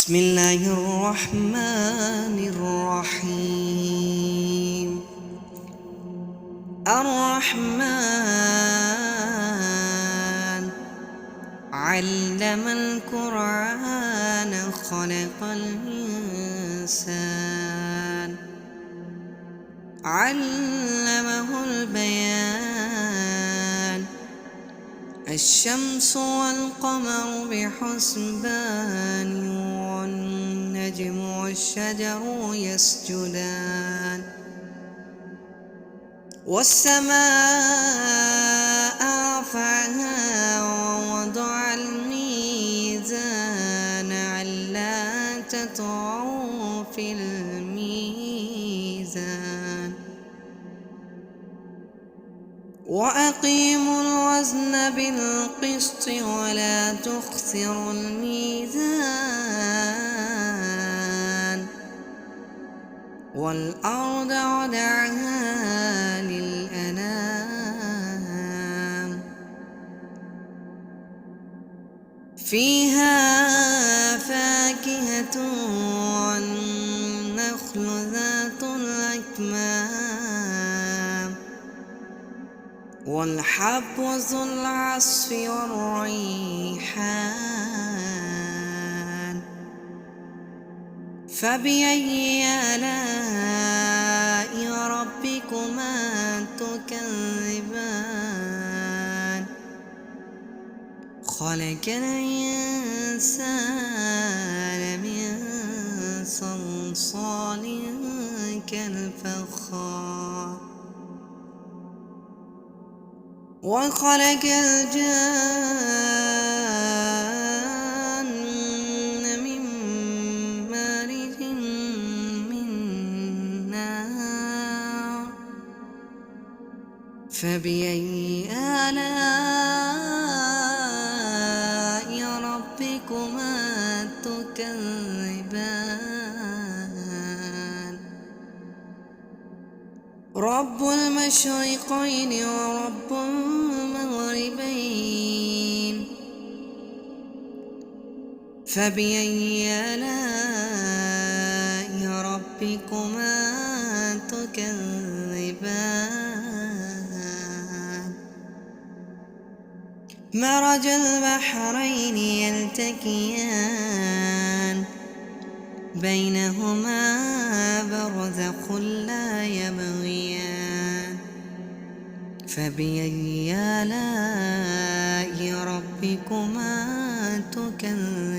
بسم الله الرحمن الرحيم. الرحمن علم القرآن خلق الإنسان علمه البيان. الشمس والقمر بحسبان والنجم والشجر يسجدان والسماء رفعها ووضع الميزان ألا تطغوا في الميزان وأقيموا الوزن بالقسط ولا تخسروا الميزان والأرض وضعها للأنام فيها فاكهة والنخل ذات الأكمام والحب ذو العصف والريحان. فبأي آلاء ربكما تكذبان؟ خلق الإنسان من صلصال كالفخار وخلق الجان من مارج من نار. فبأي آلاء ربكما تكذبان؟ رب المشرقين ورب المغربين. فبأي آلاء ربكما تكذبان؟ مرج البحرين يلتقيان بينهما برزخ لا يبغيان. فبأي آلاء ربكما تكذبان؟